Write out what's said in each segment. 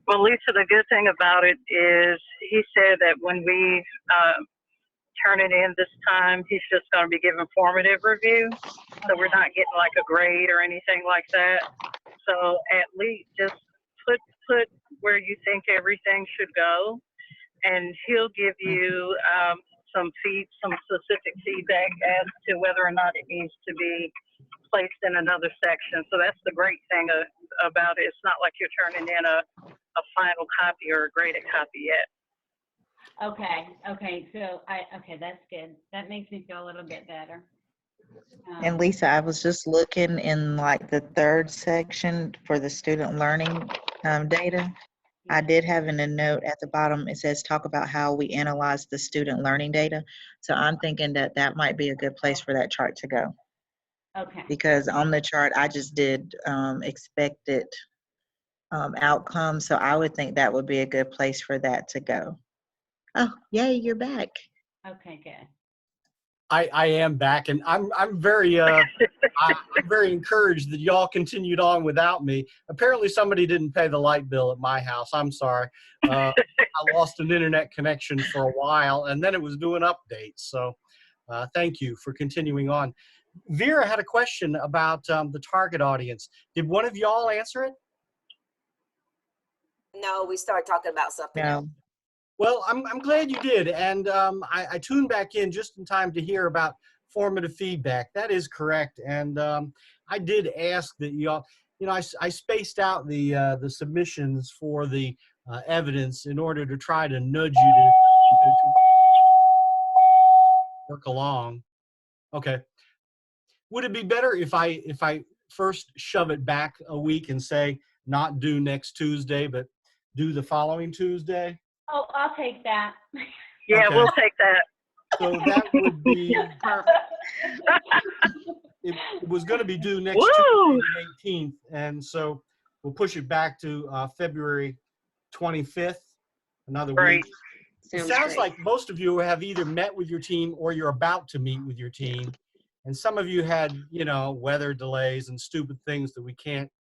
Well, Lisa, the good thing about it is he said that when we turn it in this time, he's just going to be giving formative review. So we're Okay. not getting like a grade or anything like that. So at least just put where you think everything should go, and he'll give you some specific feedback as to whether or not it needs to be placed in another section. So that's the great thing about it. It's not like you're turning in a final copy or a graded copy yet. Okay. Okay. So okay, that's good. That makes me feel a little bit better. And Lisa, I was just looking in like the third section for the student learning data. I did have in a note at the bottom, it says talk about how we analyze the student learning data. So I'm thinking that that might be a good place for that chart to go. Okay. Because on the chart, I just did expected outcomes. So I would think that would be a good place for that to go. Oh, yay, you're back. Okay, good. I am back, and I'm very I'm very encouraged that y'all continued on without me. Apparently, somebody didn't pay the light bill at my house. I'm sorry. I lost an internet connection for a while, and then it was doing updates. So, thank you for continuing on. Vera had a question about the target audience. Did one of y'all answer it? No, we started talking about something else. No. Well, I'm glad you did, and I tuned back in just in time to hear about formative feedback. That is correct, and I did ask that y'all, I spaced out the submissions for the evidence in order to try to nudge you to work along. Okay. Would it be better if I first shove it back a week and say not due next Tuesday, but due the following Tuesday? Oh, I'll take that. Yeah, Okay. we'll take that. So that would be Perfect. it was going to be due next Woo! Tuesday, the 18th, and so we'll push it back to February 25th, another Great. week. It sounds like most of you have either met with your team or you're about to meet with your team, and some of you had, weather delays and stupid things that we can't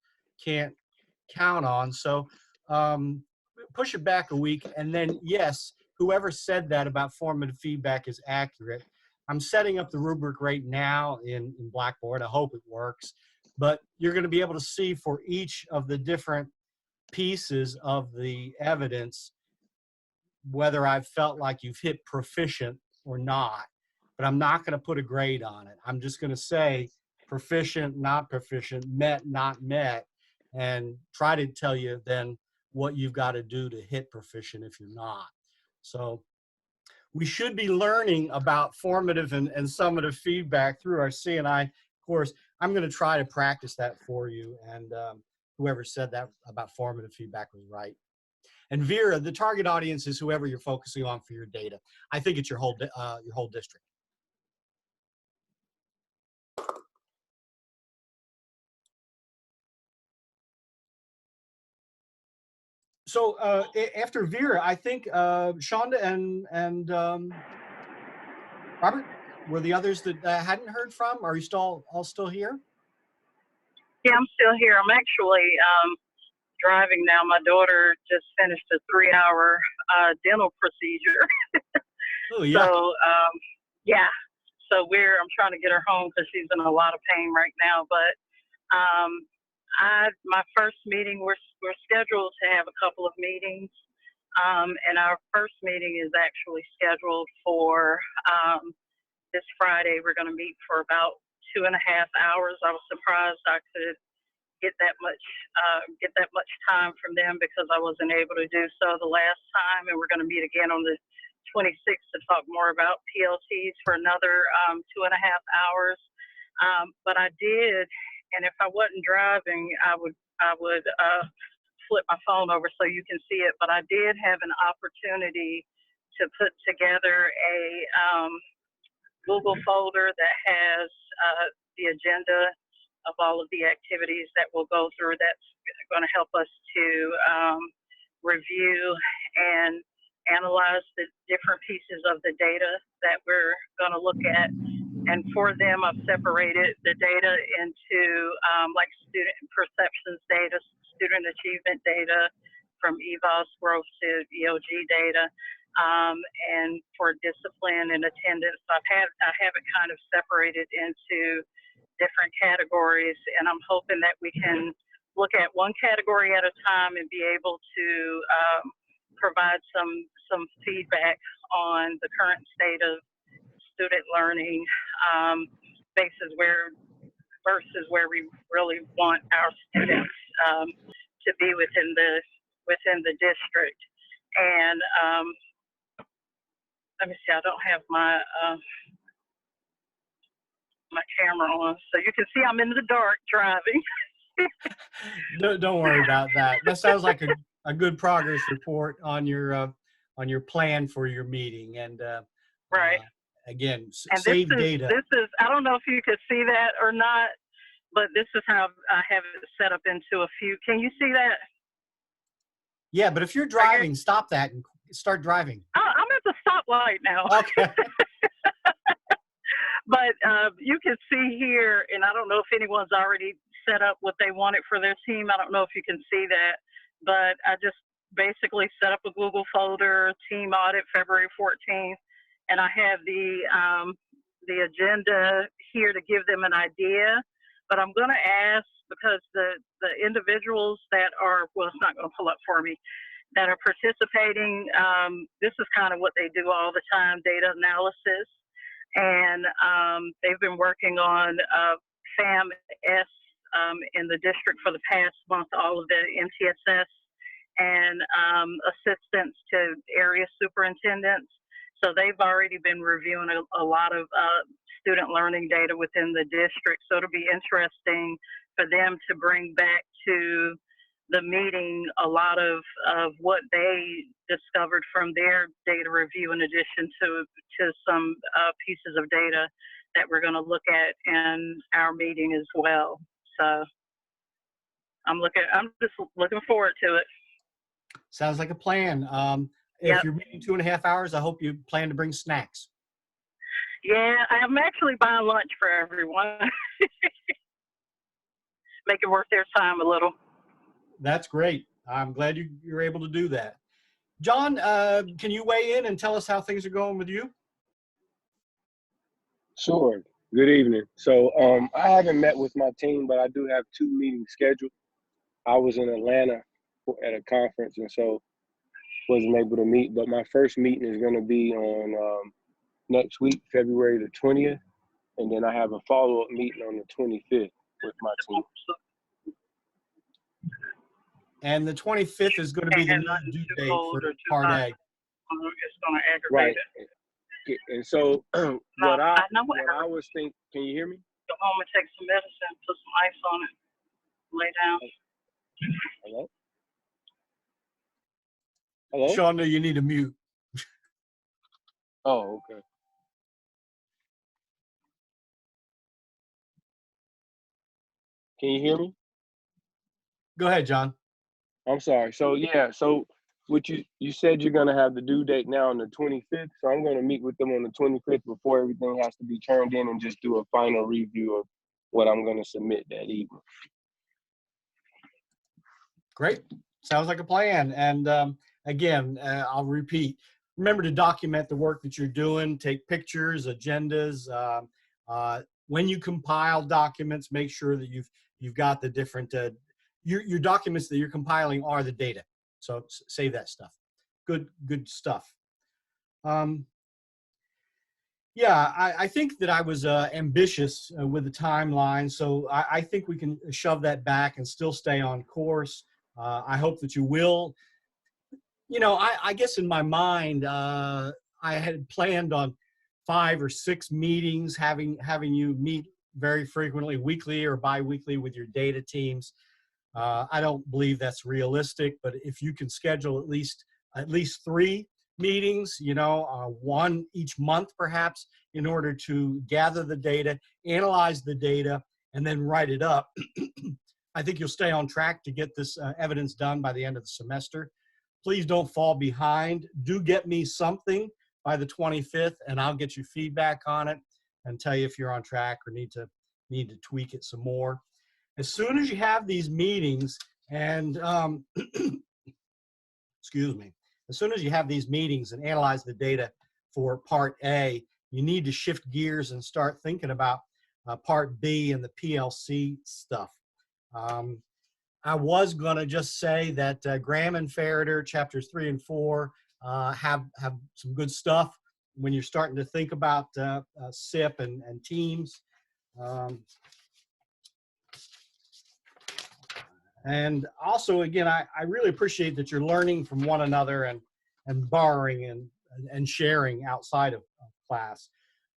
count on. So push it back a week, and then yes, whoever said that about formative feedback is accurate. I'm setting up the rubric right now in Blackboard. I hope it works. But you're going to be able to see for each of the different pieces of the evidence whether I've felt like you've hit proficient or not. But I'm not going to put a grade on it. I'm just going to say proficient, not proficient, met, not met, and try to tell you then what you've got to do to hit proficient if you're not. So we should be learning about formative and summative feedback through our CNI course. I'm going to try to practice that for you, and whoever said that about formative feedback was right. And Vera, the target audience is whoever you're focusing on for your data. I think it's your whole district. So after Vera, I think Shonda and Robert were the others that hadn't heard from. Are you all still here? Yeah, I'm still here. I'm actually driving now. My daughter just finished a 3-hour dental procedure. Oh, yeah. So, yeah. So I'm trying to get her home because she's in a lot of pain right now. But my first meeting, we're scheduled to have a couple of meetings. And our first meeting is actually scheduled for this Friday. We're going to meet for about 2.5 hours. I was surprised I could get that much time from them because I wasn't able to do so the last time. And we're going to meet again on the 26th to talk more about PLTs for another 2.5 hours. But I did, and if I wasn't driving, I would flip my phone over so you can see it. But I did have an opportunity to put together a Google folder that has the agenda of all of the activities that we'll go through. That's going to help us to review and analyze the different pieces of the data that we're going to look at. And for them, I've separated the data into like student perceptions data, student achievement data, from EVOS growth to EOG data. And for discipline and attendance, I have it kind of separated into different categories, and I'm hoping that we can look at one category at a time and be able to provide some feedback on the current state of student learning, versus where we really want our students to be within the district. And let me see, I don't have my my camera on, so you can see I'm in the dark driving. Don't worry about that. That sounds like a good progress report on your plan for your meeting. And Right. Again, And save data. This is, I don't know if you could see that or not, but this is how I have it set up into a few. Can you see that? Yeah, but if you're driving, stop that and start driving. I'm at the stoplight now. Okay. But you can see here, and I don't know if anyone's already set up what they wanted for their team. I don't know if you can see that, but I just basically set up a Google folder, team audit February 14th, and I have the agenda here to give them an idea. But I'm going to ask, because the individuals that are, well, it's not going to pull up for me, that are participating, this is kind of what they do all the time, data analysis. And they've been working on FAM-S in the district for the past month, all of the MTSS and assistants to area superintendents. So they've already been reviewing a lot of student learning data within the district. So it'll be interesting for them to bring back to the meeting a lot of what they discovered from their data review, in addition to some pieces of data that we're going to look at in our meeting as well. So I'm just looking forward to it. Sounds like a plan. If you're meeting 2.5 hours, I hope you plan to bring snacks. Yeah, I'm actually buying lunch for everyone. Make it worth their time a little. That's great. I'm glad you're able to do that. John, can you weigh in and tell us how things are going with you? Sure. Good evening. So I haven't met with my team, but I do have 2 meetings scheduled. I was in Atlanta at a conference, and so wasn't able to meet. But my first meeting is going to be on next week, February the 20th, and then I have a follow-up meeting on the 25th with my team. And the 25th is going to be the new due date for Part A. It's going to aggravate Right. it. And so what I was thinking, can you hear me? Go home and take some medicine, put some ice on it, lay down. Hello? Hello? Shonda, you need to mute. Oh, okay. Can you hear me? Go ahead, John. I'm sorry. So yeah, so what you said you're gonna have the due date now on the 25th. So I'm gonna meet with them on the 25th before everything has to be turned in and just do a final review of what I'm gonna submit that evening. Great. Sounds like a plan. And again, I'll repeat, remember to document the work that you're doing, take pictures, agendas. When you compile documents, make sure that you've got the different, your documents that you're compiling are the data. So save that stuff. Good stuff. Yeah, I think that I was ambitious with the timeline, so I think we can shove that back and still stay on course. I hope that you will. You know, I guess in my mind, I had planned on 5 or 6 meetings, having you meet very frequently, weekly or bi-weekly with your data teams. I don't believe that's realistic, but if you can schedule at least 3 meetings, you know, 1 each month perhaps, in order to gather the data, analyze the data, and then write it up, I think you'll stay on track to get this evidence done by the end of the semester. Please don't fall behind. Do get me something by the 25th, and I'll get you feedback on it and tell you if you're on track or need to tweak it some more. As soon as you have these meetings and excuse me, as soon as you have these meetings and analyze the data for part A, you need to shift gears and start thinking about part B and the PLC stuff. I was going to just say that Graham and Ferreter, chapters 3 and 4, have some good stuff when you're starting to think about SIP and teams. And also, again, I really appreciate that you're learning from one another and borrowing and sharing outside of class.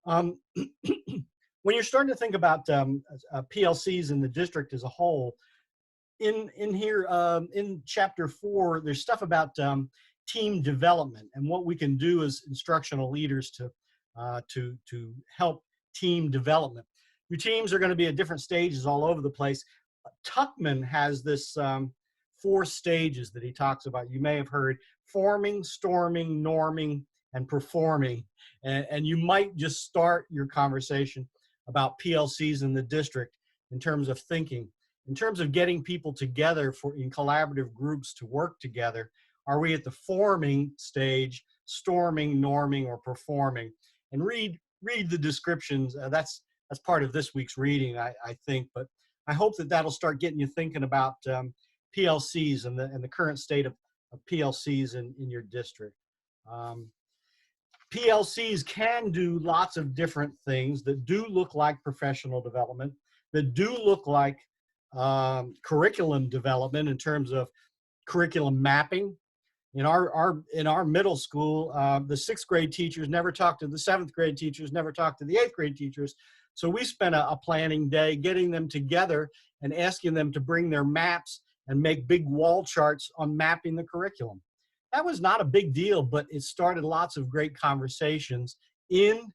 When you're starting to think about PLCs in the district as a whole, in here, in chapter 4, there's stuff about team development and what we can do as instructional leaders to help team development. Your teams are going to be at different stages all over the place. Tuckman has this 4 stages that he talks about. You may have heard: forming, storming, norming, and performing. And you might just start your conversation about PLCs in the district in terms of thinking. In terms of getting people together in collaborative groups to work together, are we at the forming stage, storming, norming, or performing? And read the descriptions. That's part of this week's reading, I think. But I hope that that'll start getting you thinking about PLCs and the current state of PLCs in your district. PLCs can do lots of different things that do look like professional development, that do look like curriculum development in terms of curriculum mapping. In our middle school, the 6th grade teachers never talked to the 7th grade teachers, never talked to the 8th grade teachers. So we spent a planning day getting them together and asking them to bring their maps and make big wall charts on mapping the curriculum. That was not a big deal, but it started lots of great conversations in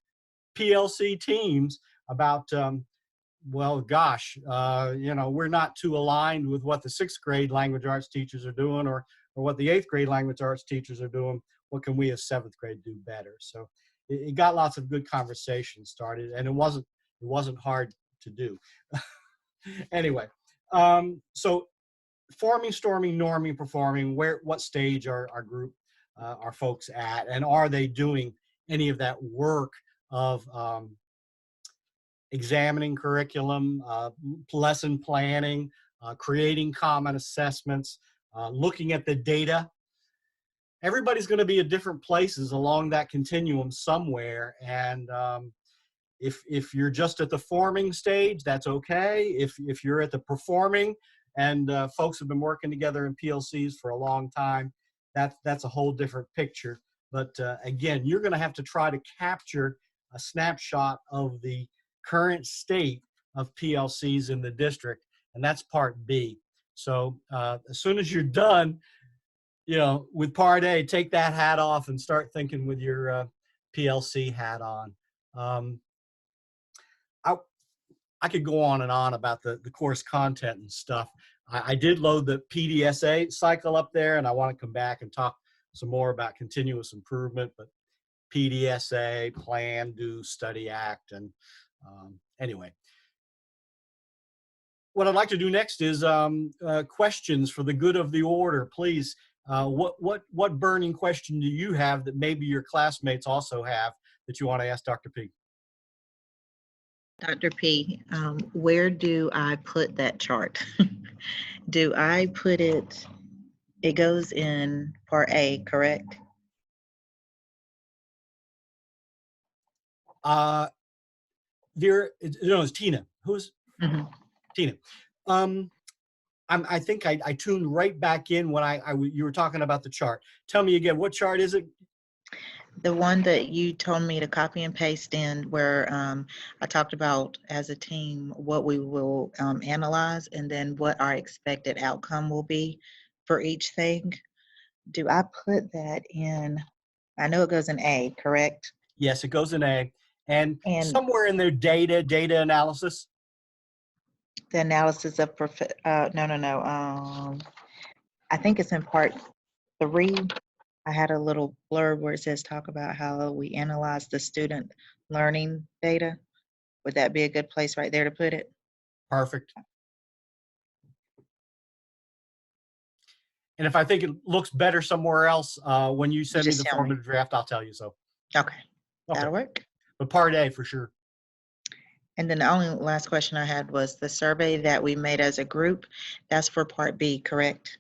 PLC teams about, well, gosh, we're not too aligned with what the 6th grade language arts teachers are doing or what the 8th grade language arts teachers are doing. What can we as 7th grade do better? So it got lots of good conversations started, and it wasn't hard to do. Anyway, so forming, storming, norming, performing, what stage are our group, our folks at, and are they doing any of that work of examining curriculum, lesson planning, creating common assessments, looking at the data? Everybody's going to be at different places along that continuum somewhere, and if you're just at the forming stage, that's okay. If you're at the performing, and folks have been working together in PLCs for a long time, that's a whole different picture. But again, you're going to have to try to capture a snapshot of the current state of PLCs in the district, and that's part B. So as soon as you're done, with part A, take that hat off and start thinking with your PLC hat on. I could go on and on about the course content and stuff. I did load the PDSA cycle up there, and I want to come back and talk some more about continuous improvement, but PDSA, plan, do, study, act, and anyway. What I'd like to do next is questions for the good of the order. Please, what burning question do you have that maybe your classmates also have that you want to ask Dr. P? Dr. P, where do I put that chart? Do I put it goes in part A, correct? It's Tina. Who's Mm-hmm. Tina? I think I tuned right back in when you were talking about the chart. Tell me again, what chart is it? The one that you told me to copy and paste in, where I talked about as a team what we will analyze and then what our expected outcome will be for each thing. Do I put that in? I know it goes in A, correct? Yes, it goes in A. And somewhere in there, data analysis. The analysis of no. I think it's in part 3. I had a little blurb where it says talk about how we analyze the student learning data. Would that be a good place right there to put it? Perfect. And if I think it looks better somewhere else, when you send me just the tell me. formative draft, I'll tell you so. Okay, Okay. that'll work. But Part A for sure. And then the only last question I had was the survey that we made as a group, that's for Part B, correct?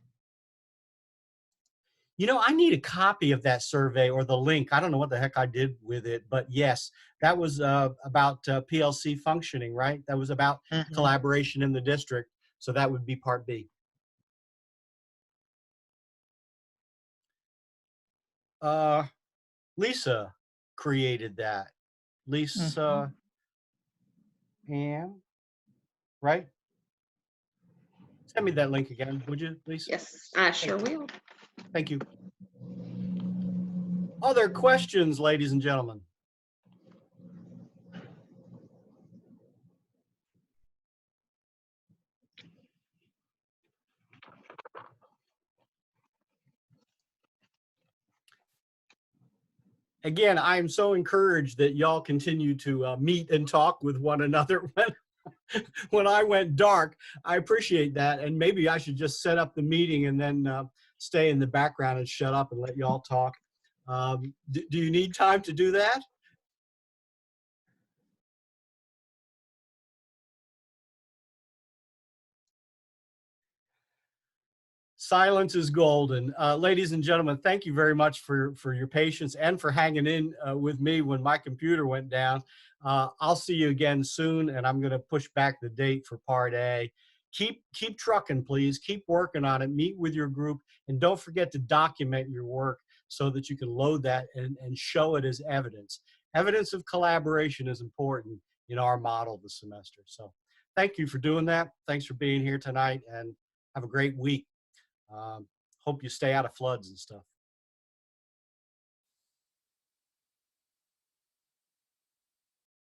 You know, I need a copy of that survey or the link. I don't know what the heck I did with it, but yes, that was about PLC functioning, right? That was about Mhm. collaboration in the district. So that would be Part B. Lisa created that. Lisa Ann, right? Send me that link again, would you, Lisa? Yes, I sure will. Thank you. Other questions, ladies and gentlemen? Again, I am so encouraged that y'all continue to meet and talk with one another when I went dark. I appreciate that. And maybe I should just set up the meeting and then stay in the background and shut up and let y'all talk. Do you need time to do that? Silence is golden. Ladies and gentlemen, thank you very much for your patience and for hanging in with me when my computer went down. I'll see you again soon, and I'm going to push back the date for Part A. Keep trucking, please. Keep working on it. Meet with your group, and don't forget to document your work so that you can load that and show it as evidence. Evidence of collaboration is important in our model this semester. So thank you for doing that. Thanks for being here tonight, and have a great week. Hope you stay out of floods and stuff.